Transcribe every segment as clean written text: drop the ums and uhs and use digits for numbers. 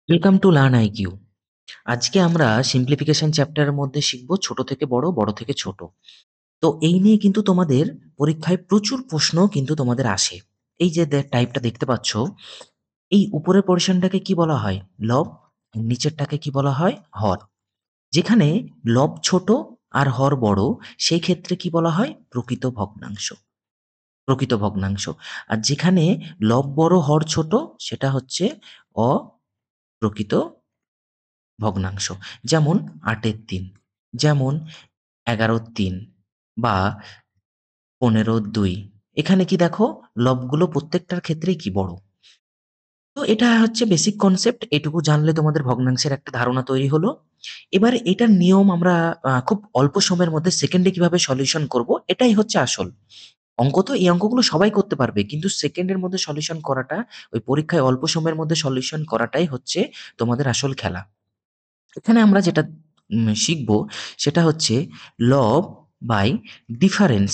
Welcome to learn IQ. আজকে আমরা simplification চ্যাপ্টারের মধ্যে শিখব ছোট থেকে বড়, বড় থেকে ছোট। তো এই নিয়ে কিন্তু তোমাদের পরীক্ষায় প্রচুর প্রশ্ন কিন্তু তোমাদের আসে। এই যে টাইপটা দেখতে পাচ্ছ, এই উপরের পোর্শনটাকে কি বলা হয়? লব। নিচেরটাকে কি বলা হয়? হর। যেখানে লব ছোট আর হর বড়, সেই ক্ষেত্রে কি বলা হয়? প্রকৃত ভগ্নাংশ। প্রকৃত ভগ্নাংশ। আর যেখানে লব বড় হর ছোট, সেটা হচ্ছে অপ্রকৃত ভগ্নাংশ। যেমন ৮ এর ৩, যেমন ১১ র ৩ বা ১৫ র ২। এখানে কি দেখো, লবগুলো প্রত্যেকটার ক্ষেত্রেই কি বড়। তো এটা হচ্ছে বেসিক কনসেপ্ট। এটুকু জানলে তোমাদের ভগ্নাংশের একটা ধারণা তৈরি হলো। এবার এটার নিয়ম আমরা খুব অল্প সময়ের মধ্যে সেকেন্ডে কিভাবে সলিউশন করব, এটাই হচ্ছে আসল অঙ্ক। তো এই অঙ্কগুলো সবাই করতে পারবে, কিন্তু সেকেন্ডের মধ্যে সলিউশন করাটা, ওই পরীক্ষায় অল্প সময়ের মধ্যে সলিউশন করাটাই হচ্ছে তোমাদের আসল খেলা। এখানে আমরা যেটা শিখব, সেটা হচ্ছে লব বাই ডিফারেন্স।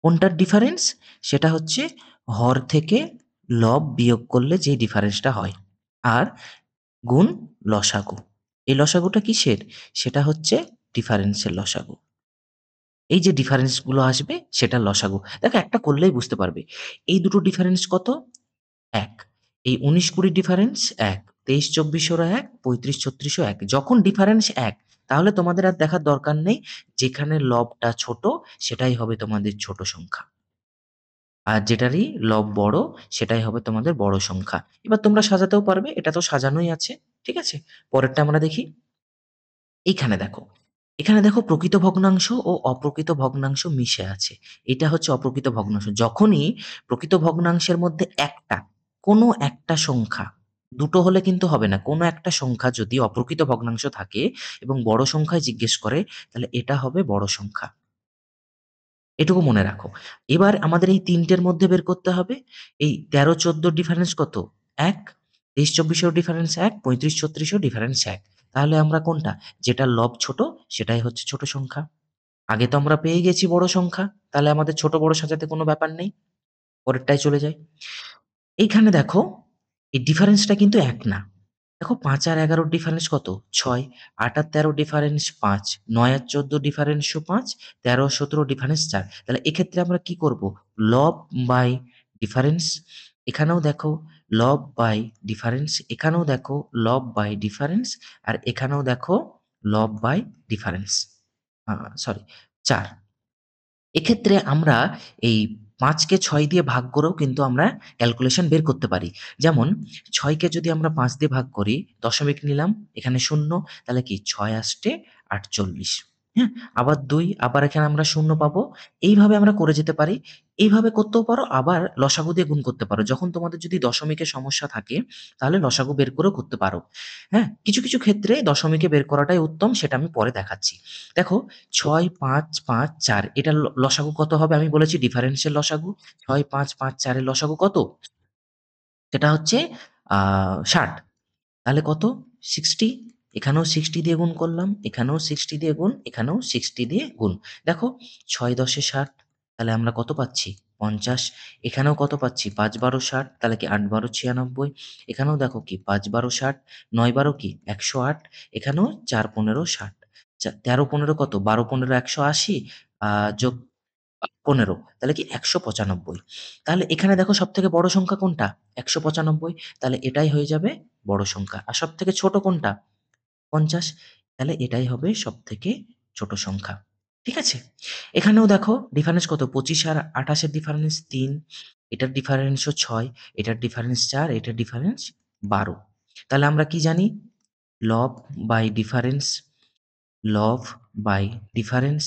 কোনটার ডিফারেন্স? সেটা হচ্ছে হর থেকে লব বিয়োগ করলে যে ডিফারেন্সটা হয়, আর গুণ লসাগু। এই লসাগুটা কিসের? সেটা হচ্ছে ডিফারেন্সের লসাগু। এই যে ডিফারেন্সগুলো আসবে সেটা লসাগু। দেখো, একটা করলেই বুঝতে পারবে। এই দুটো ডিফারেন্স কত? ১। এই ১৯-২০ ডিফারেন্স ১, ২৩-২৪ ১, ৩৫-৩৬ ১। যখন ডিফারেন্স ১, তাহলে তোমাদের আর দেখার দরকার নেই। যেখানে লবটা ছোট, সেটাই হবে তোমাদের ছোট সংখ্যা। আর যেটারই লব বড়, সেটাই হবে তোমাদের বড় সংখ্যা। এবার তোমরা সাজাতেও পারবে, এটা তো সাজানোই আছে। ঠিক আছে? পরেরটা আমরা দেখি। এইখানে দেখো, এখানে দেখো প্রকৃত ভগ্নাংশ ও অপ্রকৃত ভগ্নাংশ মিশে আছে। এটা হচ্ছে অপ্রকৃত ভগ্নাংশ। যখনই প্রকৃত ভগ্নাংশের মধ্যে একটা, কোনো একটা সংখ্যা, দুটো হলে কিন্তু হবে না, কোনো একটা সংখ্যা যদি অপ্রকৃত ভগ্নাংশ থাকে এবং বড় সংখ্যায় জিজ্ঞেস করে, তাহলে এটা হবে বড় সংখ্যা। এটুকু মনে রাখো। এবার আমাদের এই ৩ টের মধ্যে বের করতে হবে। এই ১৩-১৪ ডিফারেন্স কত? ১। ২৩-২৪ এরও ডিফারেন্স ১, ৩৫-৩৬ এও ডিফারেন্স ১। তাহলে আমরা কোনটা? যেটার লব ছোট, সেটাই হচ্ছে ছোট সংখ্যা। আগে তো আমরা পেয়ে গেছি বড় সংখ্যা। তাহলে আমাদের ছোট বড় সাজাতে কোনো ব্যাপার নেই। পরেরটায় চলে যাই। এইখানে দেখো, এই ডিফারেন্সটা কিন্তু ১ না। দেখো, ৫ আর ১১ র ডিফারেন্স কত? ৬। ৮ আর ১৩ ডিফারেন্স ৫। ৯ আর ১৪ ডিফারেন্সও ৫। ১৩ আর ১৭ ডিফারেন্স ৪। তাহলে এক্ষেত্রে আমরা কি করব? লব বাই ডিফারেন্স। এখানেও দেখো লব বাই ডিফারেন্স। এখানেও দেখো লব বাই ডিফারেন্স। আর এখানেও দেখো লব বাই ডিফারেন্স। A sorry, ৪। এক্ষেত্রে আমরা এই ৫ কে ৬ দিয়ে ভাগ করেও কিন্তু আমরা ক্যালকুলেশন বের করতে পারি। যেমন ৬ কে যদি আমরা ৫ দিয়ে ভাগ করি, দশমিক নিলাম, এখানে ০, তাহলে কি ৬ আষ্টে ৪৮। হ্যাঁ? আবার ২, আবার এখানে আমরা ০ পাবো। এইভাবে আমরা করে যেতে পারি। এইভাবে করতেও পারো, আবার লসাগু দিয়ে গুণ করতে পারো। যখন তোমাদের যদি দশমিকের সমস্যা থাকে, তাহলে লসাগু বের করেও করতে পারো। হ্যাঁ? কিছু, কিছু ক্ষেত্রে দশমিকে বের করাটাই উত্তম, সেটা আমি পরে দেখাচ্ছি। দেখো, ৬, ৫, ৫, ৪, এটার লসাগু কত হবে? আমি বলেছি ডিফারেন্সের লসাগু। ৬, ৫, ৫, ৪ এর লসাগু কত? সেটা হচ্ছে আ ৬০। তাহলে কত? ৬০। এখানেও ৬০ দিয়ে গুণ করলাম, এখানেও ৬০ দিয়ে গুণ, এখানেও ৬০ দিয়ে গুণ। দেখো, ৬ ১০ এ ৬০, তাহলে আমরা কত পাচ্ছি? ৫০। এখানেও কত পাচ্ছি? ৫ ১২ ৬০, তাহলে কি ৮ ১২ ৯৬। এখানেও দেখো কি ৫ ১২ ৬০, ৯ ১২ কি ১০৮। এখানেও ৪ ১৫ ৬০। ১৩ ১৫ কত? ১২ ১৫ ১৮০, যোগ ১৫, তাহলে কি ১৯৫। তাহলে এখানে দেখো, সবথেকে বড় সংখ্যা কোনটা? ১৯৫। তাহলে এটাই হয়ে যাবে বড় সংখ্যা। আর সবথেকে ছোট কোনটা? ৫০। তাহলে এটাই হবে সবথেকে ছোট সংখ্যা। ঠিক আছে? এখানেও দেখো ডিফারেন্স কত? ২৫ আর ২৮ এর ডিফারেন্স ৩, এটার ডিফারেন্সও ৬, এটার ডিফারেন্স ৪, এটার ডিফারেন্স ১২। তাহলে আমরা কি জানি? লব বাই ডিফারেন্স, লব বাই ডিফারেন্স,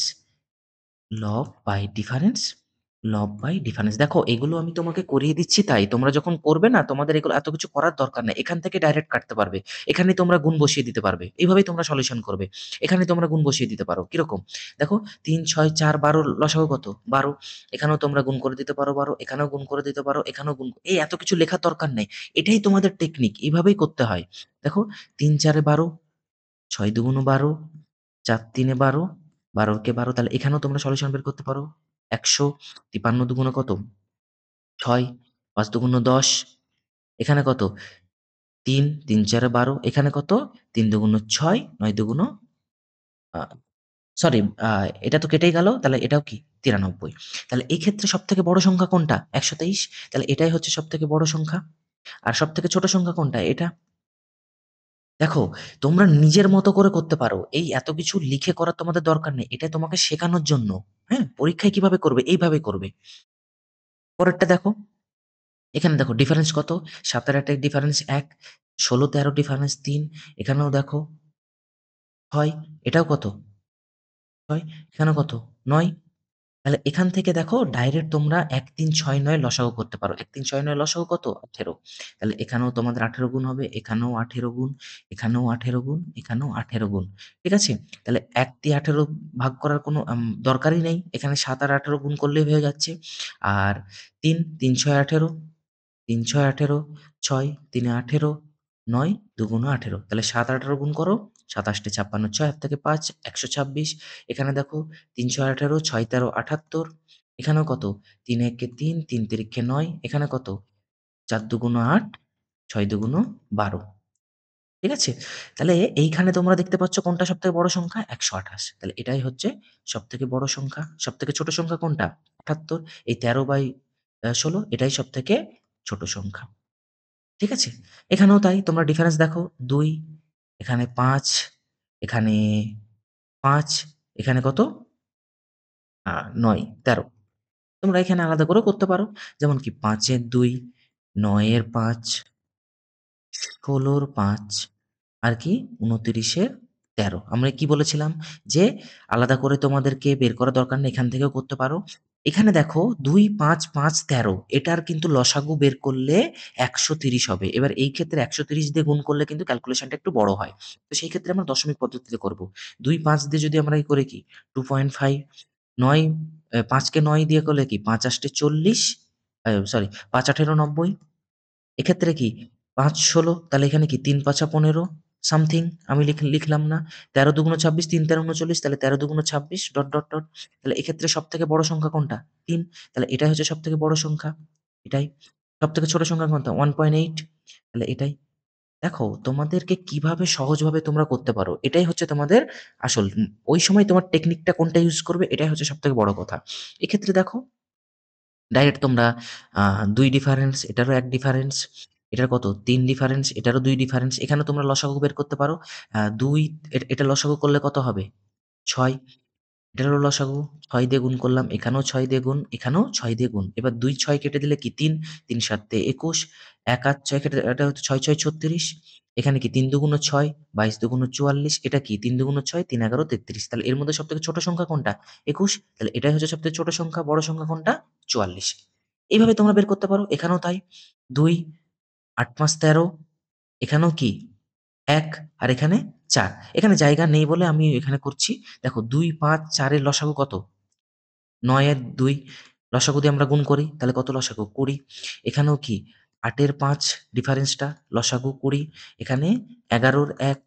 লব বাই ডিফারেন্স, লব বাই ডিফারেন্স। দেখো, এগুলো আমি তোমাকে করিয়ে দিচ্ছি, তাই তোমরা যখন করবে না, তোমাদের এগুলো এত কিছু করার দরকার নাই। এখান থেকে ডাইরেক্ট কাটতে পারবে। এখানে তোমরা গুণ বসিয়ে দিতে পারবে। এইভাবেই তোমরা সলিউশন করবে। এখানে তোমরা গুণ বসিয়ে দিতে পারো। কিরকম? দেখো, ৩, ৬, ৪, ১২ লসাগু কত? ১২। এখানেও তোমরা গুণ করে দিতে পারো ১২, এখানেও গুণ করে দিতে পারো, এখানেও এই এত কিছু লেখার দরকার নেই। এটাই তোমাদের টেকনিক। এভাবেই করতে হয়। দেখো, ৩ ৪ এ ১২, ৬ ২ ১২, ৪ ৩ এ ১২, ১২ কে ১২, তাহলে এখানেও তোমরা সলিউশন বের করতে পারো। ১০০, ৫৩ ২ কত? ৬, ৫ ২ ১০, এখানে কত? 3, 3 4 12 এখানে কত? ৩ দুগুণ ৬, ৯ দুগুণ আ সরি এটা তো কেটেই গেল। তাহলে এটাও কি? ৯৩। তাহলে এই ক্ষেত্রে সবথেকে বড় সংখ্যা কোনটা? ১২৩। তাহলে এটাই হচ্ছে সবথেকে বড় সংখ্যা। আর সবথেকে ছোট সংখ্যা কোনটা? এটা। দেখো, তোমরা নিজের মতো করে করতে পারো। এই এত কিছু লিখে করার তোমাদের দরকার নেই। এটা তোমাকে শেখানোর জন্য। হ্যাঁ? পরীক্ষায় কিভাবে করবে? এইভাবে করবে। পরেরটা দেখো। এখানে দেখো ডিফারেন্স কত? ৭ আর ৮ এর ডিফারেন্স ১, ১৬ ১৩ ডিফারেন্স ৩, এখানেও দেখো ৬, এটাও কত? ৬, এখানেও কত? ৯। তাহলে এখান থেকে দেখো ডাইরেক্ট তোমরা ১, ৩, ৬, ৯ লসাগু করতে পারো। ১, ৩, ৬, ৯ লসাগু কত? ১৮। তাহলে এখানেও তোমাদের ১৮ গুণ হবে, এখানেও ১৮ গুণ, এখানেও ১৮ গুণ, এখানেও ১৮ গুণ। ঠিক আছে? তাহলে ১ দিয়ে ১৮ ভাগ করার কোনো দরকারই নেই। এখানে ৭ আর ১৮ গুণ করলেই হয়ে যাচ্ছে। আর ৩, ৩ ৬ ১৮, ৩ ৬ ১৮, ৬, ৩ এ ১৮, ৯, ২ গুণ ১৮। তাহলে ৭ আর ১৮ গুণ করো। ৭ ৮ ৫৬, ৬ হাত থেকে ৫, ১২৬। এখানে দেখো ৩ ৬ ১৮, ৬ ১৩ ৭৮। এখানেও কত? ৩ একে ৩, ৩ তিরিক্ষে ৯। এখানে কত? ৪ দুগুণ ৮, ৬ দুগুণ ১২। ঠিক আছে? তাহলে এইখানে তোমরা দেখতে পাচ্ছ কোনটা সবথেকে বড় সংখ্যা? ১২৮। তাহলে এটাই হচ্ছে সবথেকে বড় সংখ্যা। সবথেকে ছোট সংখ্যা কোনটা? ৭৮। এই ১৩/১৬ এটাই সবথেকে ছোট সংখ্যা। ঠিক আছে? এখানেও তাই। তোমরা ডিফারেন্স দেখো ২, এখানে ৫, এখানে ৫, এখানে কত? ৯, ১৩। তোমরা এখানে আলাদা করেও করতে পারো। যেমন কি ৫ এর ২, ৯ এর ৫, ১৬ র ৫ আর কি ২৯ এর ১৩। আমরা কি বলেছিলাম? যে আলাদা করে তোমাদেরকে বের করার দরকার নেই। এখান থেকেও করতে পারো। এখানে দেখো ২, ৫, ৫, ১৩ এটার কিন্তু লসাগু বের করলে ১৩০ হবে। এবার এই ক্ষেত্রে ১৩০ দিয়ে গুণ করলে কিন্তু ক্যালকুলেশনটা একটু বড় হয়। তো সেই ক্ষেত্রে আমরা দশমিক পদ্ধতিতে করব। ২, ৫ দিয়ে যদি আমরা করি কি 2.5, ৯ ৫ কে ৯ দিয়ে করলে কি ৫ ৮ ৪০, সরি ৫ ১৮ ৯০। এক্ষেত্রে কি ৫ ১৬ তাহলে এখানে কি ৩ ৫ ১৫ সামথিং আমি লিখলাম না। ১৩ দুগুণ ২৬, ৩ ১৩ ৩৯ তাহলে ১৩ দুগুণ ২৬ ডট, ডট, ডট। তাহলে এক্ষেত্রে সবথেকে বড় সংখ্যা কোনটা? ৩। তাহলে এটাই হচ্ছে সবথেকে বড় সংখ্যা। এটাই। সবথেকে ছোট সংখ্যা কোনটা? 1.8 তাহলে এটাই। দেখো তোমাদেরকে কিভাবে সহজভাবে তোমরা করতে পারো। এটাই হচ্ছে তোমাদের আসল ওই সময় তোমার টেকনিকটা কোনটা ইউজ করবে এটাই হচ্ছে সবথেকে বড় কথা। এক্ষেত্রে দেখো ডাইরেক্ট তোমরা ২ ডিফারেন্স, এটারও ১ ডিফারেন্স, এটার কত? ৩ ডিফারেন্স, এটারও ২ ডিফারেন্স। এখানেও তোমরা লসাগু বের করতে পারো। ২ এটা লসাগু করলে কত হবে? ৬। এটারও লসাগু ৬ দিয়ে গুণ করলাম। এখানেও ৬ দিয়ে গুণ, এখানেও ৬ দিয়ে গুণ। এবার ২ ৬ কেটে দিলে কি ৩, ৩ ৭ দিয়ে ২১, ১ ৮ ৬ কেটে এটা হচ্ছে ৬ ৬ ৩৬। এখানে কি ৩ দুগুণ ৬, ২২ দুগুণ ৪৪। এটা কি ৩ দুগুণ ৬, ৩ ১১ ৩৩। তাহলে এর মধ্যে সবথেকে ছোট সংখ্যা কোনটা? ২১। তাহলে এটাই হচ্ছে সবথেকে ছোট সংখ্যা। বড় সংখ্যা কোনটা? ৪৪। এইভাবে তোমরা বের করতে পারো। এখানেও তাই। ২, ৮ ৫ ১৩। এখানেও কি ১ আর এখানে ৪। এখানে জায়গা নেই বলে আমি এখানে করছি। দেখো ২, ৫, ৪ এর লসাগু কত? ৯ এর ২ লসাগু দিয়ে আমরা গুণ করি। তাহলে কত লসাগু? ২০। এখানেও কি ৮ এর ৫ ডিফারেন্সটা লসাগু ২০। এখানে ১১ র ১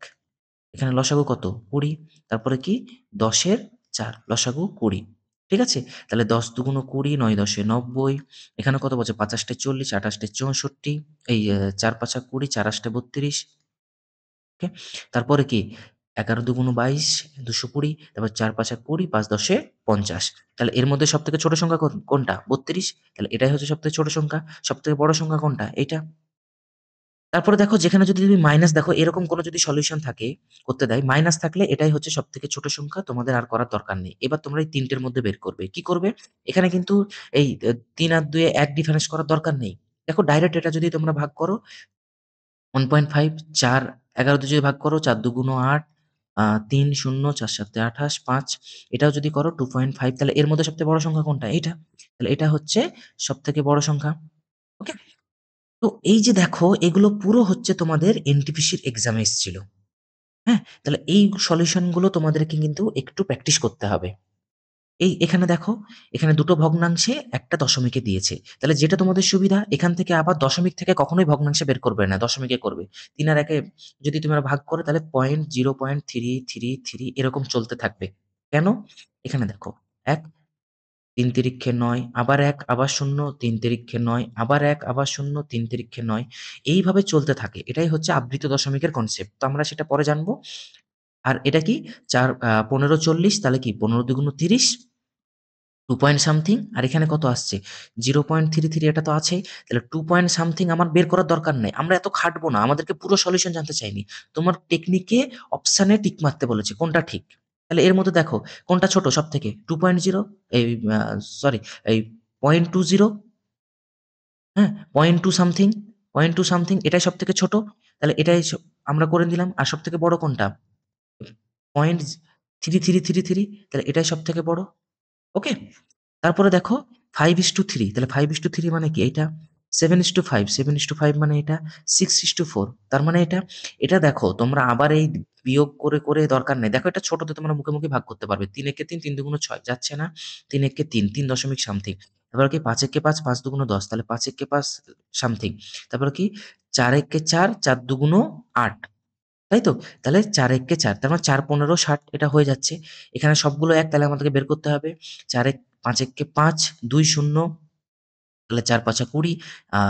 এখানে লসাগু কত? ২০। তারপরে কি ১০ এর ৪ লসাগু ২০। ঠিক আছে? তাহলে ১০ দুগুণ ২০, ৯ ১০ এ ৯০। এখানে কত বলছে? ৫ ৮ ৪০, ৮ ৮ ৬৪, এই ৪ ৫ ২০, ৪ ৮ ৩২। ওকে? তারপরে কি ১১ দুগুণ ২২, ২২০, তারপর ৪ ৫ ২০, ৫ ১০ ৫০। তাহলে এর মধ্যে সবথেকে ছোট সংখ্যা কোনটা? ৩২। তাহলে এটাই হচ্ছে সবথেকে ছোট সংখ্যা। সবথেকে বড় সংখ্যা কোনটা? এইটা। তারপরে দেখো যেখানে যদি তুমি মাইনাস দেখো এরকম কোনো যদি সলিউশন থাকে করতে দেয়, মাইনাস থাকলে এটাই হচ্ছে সবথেকে ছোট সংখ্যা। তোমাদের আর করার দরকার নেই। এবার তোমরা এই ৩ টের মধ্যে বের করবে। কি করবে? এখানে কিন্তু এই ৩ আর ২ এ ১ ডিফারেন্স করার দরকার নেই। দেখো ডাইরেক্ট এটা যদি তোমরা ভাগ করো ১.৫ ৪ ১১ দিয়ে যদি ভাগ করো ৪ দুগুণ ৮, ৩ ০ ৪ ৭ ২৮ ৫ এটাও যদি করো 2.5 তাহলে এর মধ্যে সবথেকে বড় সংখ্যা কোনটা? এইটা। তাহলে এটা হচ্ছে সবথেকে বড় সংখ্যা। ওকে? তো এই যে দেখো এগুলো পুরো হচ্ছে তোমাদের এনটিপিসির এক্সামে এসছিল। হ্যাঁ? তাহলে এই সলিউশন গুলো তোমাদেরকে কিন্তু একটু প্র্যাকটিস করতে হবে। এখানে দেখো, এখানে ২ টো ভগ্নাংশে একটা দশমিকে দিয়েছে। তাহলে যেটা তোমাদের সুবিধা এখান থেকে আবার দশমিক থেকে কখনোই ভগ্নাংশে বের করবে না, দশমিকে করবে। ৩ আর ১ এ যদি তোমরা ভাগ করো তাহলে 0.033 এরকম চলতে থাকবে। কেন? এখানে দেখো ১ ৩ তিরিক্ষে ৯, আবার ১, আবার ০, ৩ তিরিক্ষে ৯, আবার ১, আবার ০, ৩ তিরিক্ষে ৯। এইভাবে চলতে থাকে। এটাই হচ্ছে আবৃত দশমিকের কনসেপ্ট। তো আমরা সেটা পরে জানবো। আর এটা কি ১৫ ৪০ তাহলে কি ১৫ দুগুণ ৩০, 2 পয়েন্ট সামথিং আর এখানে কত আসছে? 0.33 এটা তো আছেই। তাহলে 2 পয়েন্ট সামথিং আমার বের করার দরকার নেই। আমরা এত খাটবো না। আমাদেরকে পুরো সলিউশন জানতে চাইনি। তোমার টেকনিকে অপশানে টিক মারতে বলেছে। কোনটা ঠিক? তাহলে এর মধ্যে দেখো কোনটা ছোট সবথেকে? 2.0 এই আ সরি এই 0.20 হ্যাঁ? 0.2 সামথিং, 0.2 সামথিং এটাই সবথেকে ছোট। তাহলে এটাই আমরা করে দিলাম। আর সবথেকে বড় কোনটা? 0.3333 তাহলে এটাই সবথেকে বড়। ওকে? তারপরে দেখো 5:3 তাহলে 5:3 মানে কি? এইটা 7:5 7:5 মানে এটা 6:4 তার মানে এটা। এটা দেখো তোমরা আবার এই বিয়োগ করে দরকার নেই। দেখো এটা ছোটতে তোমরা মুখে ভাগ করতে পারবে। ৩ একে ৩, ৩ দুগুণ ৬ যাচ্ছে না? ৩ একে ৩, ৩ দশমিক সামথিং। তারপর কি ৫ একে ৫, ৫ দুগুণ ১০ তাহলে ৫ একে ৫ সামথিং। তারপরে কি ৪ একে ৪, ৪ দুগুণ ৮ তাই তো? তাহলে ৪ একে ৪ তার মানে ৪ ১৫ ৬০ এটা হয়ে যাচ্ছে। এখানে সবগুলো ১ তাহলে আমাদেরকে বের করতে হবে। ৫ একে ৫, ২ শূন্য তাহলে ৪ ৫ ২০ আ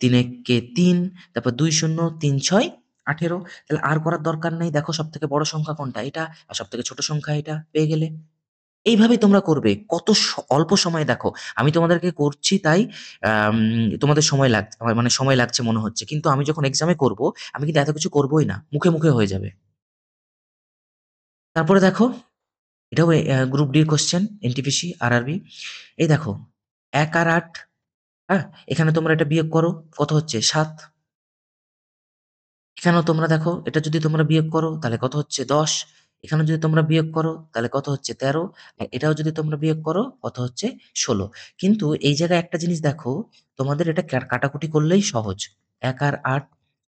৩ একে ৩ তারপর ২ শূন্য ৩ ৬ ১৮ তাহলে আর করার দরকার নেই। দেখো সবথেকে বড় সংখ্যা কোনটা? এটা। আর সবথেকে ছোট সংখ্যা এটা। পেয়ে গেলে। এইভাবেই তোমরা করবে। কত অল্প সময়ে দেখো। আমি তোমাদেরকে করছি তাই আম তোমাদের সময় আমার মানে সময় লাগছে মনে হচ্ছে। কিন্তু আমি যখন এক্সামে করব, আমি কিন্তু এত কিছু করবই না। মুখে হয়ে যাবে। তারপরে দেখো, এটাও গ্রুপ ডির কোয়েশ্চেন এনটিপিসি, আরআরবি। এই দেখো ১ আর ৮ হ্যাঁ? এখানে তোমরা এটা বিয়োগ করো। কত হচ্ছে? ৭। এখানেও তোমরা দেখো এটা যদি তোমরা বিয়োগ করো তাহলে কত হচ্ছে? ১০। এখানেও যদি তোমরা বিয়োগ করো তাহলে কত হচ্ছে? ১৩। আর এটাও যদি তোমরা বিয়োগ করো কত হচ্ছে? ১৬। কিন্তু এই জায়গায় একটা জিনিস দেখো, তোমাদের এটা কাটাকুটি করলেই সহজ। ১ আর ৮,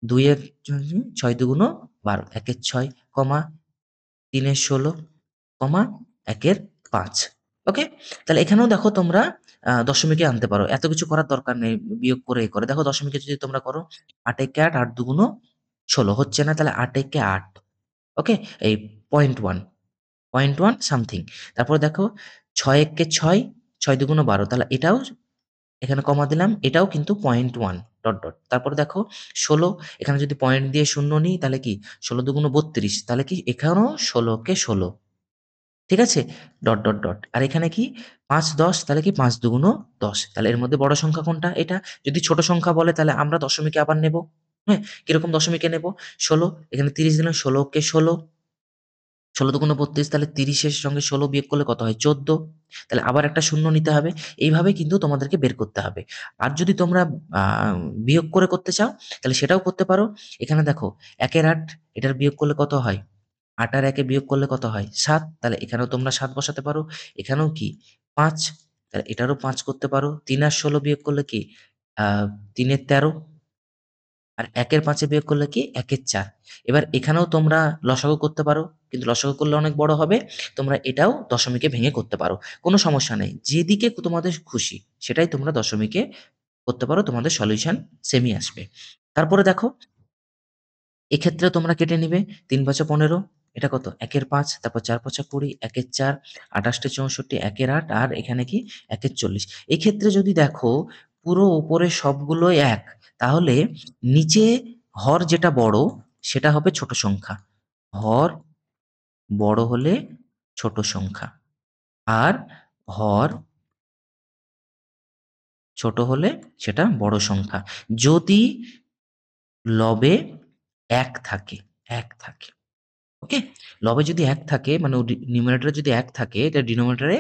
২ এর ৬ দুগুণ ১২, ১ এর ৬, কমা ৩ এর ১৬, কমা ১ এর ৫। ওকে? তাহলে এখানেও দেখো তোমরা দশমিকে আনতে পারো। এত কিছু করার দরকার নেই বিয়োগ করে এ করে। দেখো দশমিকে যদি তোমরা করো ৮ একে ৮, ৮ দুগুণ ১৬ হচ্ছে না তাহলে ৮ একে ৮ ওকে? এই 0.1, 0.1 সামথিং। তারপরে দেখো ৬ একে ৬, ৬ দুগুণ ১২ তাহলে এটাও এখানে কমা দিলাম। এটাও কিন্তু 0.1 তারপরে দেখো ১৬ এখানে যদি পয়েন্ট দিয়ে শূন্য নিই তাহলে কি ১৬ দুগুণ ৩২ তাহলে কি এখানেও ১৬ কে ১৬ ঠিক আছে? আর এখানে কি ৫ ১০ তাহলে কি ৫ দুগুণ ১০ তাহলে এর মধ্যে বড় সংখ্যা কোনটা? এটা। যদি ছোট সংখ্যা বলে তাহলে আমরা দশমিকে আবার নেব। হ্যাঁ? কিরকম দশমিকে নেব? ১৬ এখানে ৩০ দিলাম ১৬ কে ১৬ ১৬ দুগুণ ৩২ তাহলে ৩০ এর সঙ্গে ১৬ বিয়োগ করলে কত হয়? ১৪ তাহলে আবার একটা শূন্য নিতে হবে। এইভাবে কিন্তু তোমাদেরকে বের করতে হবে। আর যদি তোমরা আ বিয়োগ করে করতে চাও তাহলে সেটাও করতে পারো। এখানে দেখো ১ এর ৮ এটার বিয়োগ করলে কত হয়? ৮ আর ১ এ বিয়োগ করলে কত হয়? ৭ তাহলে এখানেও তোমরা ৭ বসাতে পারো। এখানেও কি ৫ তাহলে এটারও ৫ করতে পারো। ৩ আর ১৬ বিয়োগ করলে কি? আ ৩ এর ১৩ আর ১ এর ৫ এ বিয়োগ করলে কি? ১ এর ৪ এবার এখানেও তোমরা লসাগু করতে পারো। কিন্তু লসাগু করলে অনেক বড় হবে। তোমরা এটাও দশমিকে ভেঙে করতে পারো। কোনো সমস্যা নেই। যেদিকে তোমাদের খুশি সেটাই তোমরা দশমিকে করতে পারো। তোমাদের সলিউশন সেমই আসবে। তারপরে দেখো এক্ষেত্রে তোমরা কেটে নিবে ৩ ৫ ১৫ এটা কত? ১ এর ৫ তারপর ৪ ৫ ২০ ১ এর ৪ ২৮ টা ৬৪ ১ এর ৮ আর এখানে কি ১ এর ৪০ এক্ষেত্রে যদি দেখো পুরো উপরে সবগুলোই ১ তাহলে নিচে হর যেটা বড় সেটা হবে ছোট সংখ্যা। হর বড় হলে ছোট সংখ্যা। আর হর ছোট হলে সেটা বড় সংখ্যা। যদি লবে ১ থাকে, ১ থাকে। ওকে? লবে যদি ১ থাকে মানে নিউমারেটরে যদি ১ থাকে এটা ডিনোমিনেটরে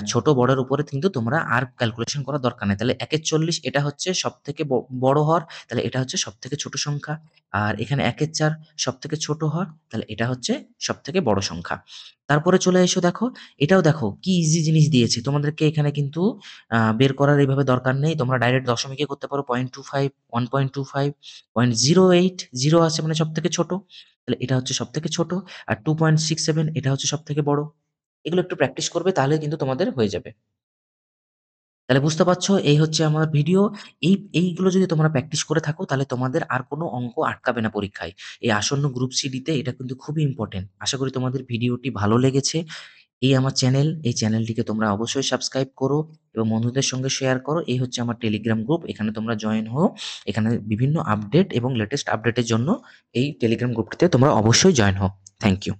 ছোট বড়ের উপরে কিন্তু তোমরা আর ক্যালকুলেশন করার দরকার নাই। তাহলে ১ এর ৪০ এটা হচ্ছে সবথেকে বড় হর, তাহলে এটা হচ্ছে সবথেকে ছোট সংখ্যা। আর এখানে ১ এর ৪ সবথেকে ছোট হর, তাহলে এটা হচ্ছে সবথেকে বড় সংখ্যা। তারপরে চলে এসো দেখো, এটাও দেখো কি ইজি জিনিস দিয়েছে। তোমাদেরকে এখানে কিন্তু বের করার এইভাবে দরকার নেই। তোমরা ডাইরেক্ট দশমিকে করতে পারো 0.25, 1.25, 0.08 0 আছে মানে সবথেকে ছোট। তাহলে এটা হচ্ছে সবথেকে ছোট। আর 2.67 এটা হচ্ছে সবথেকে বড়। এগুলো একটু প্র্যাকটিস করবে তাহলে কিন্তু তোমাদের হয়ে যাবে। তাহলে বুঝতে পারছো এই হচ্ছে আমার ভিডিও। এইগুলো যদি তোমরা প্র্যাকটিস করে থাকো তাহলে তোমাদের আর কোনো অঙ্ক আটকাবে না পরীক্ষায়। এই আসন্ন গ্রুপ সি-ডি তে এটা কিন্তু খুবই ইম্পোর্টেন্ট। আশা করি তোমাদের ভিডিওটি ভালো লেগেছে। এই আমার চ্যানেল, এই চ্যানেলটিকে তোমরা অবশ্যই সাবস্ক্রাইব করো এবং বন্ধুদের সঙ্গে শেয়ার করো। এই হচ্ছে আমার টেলিগ্রাম গ্রুপ, এখানে তোমরা জয়েন হও। এখানে বিভিন্ন আপডেট এবং লেটেস্ট আপডেটের জন্য এই টেলিগ্রাম গ্রুপটিতে তোমরা অবশ্যই জয়েন হও। Thank you.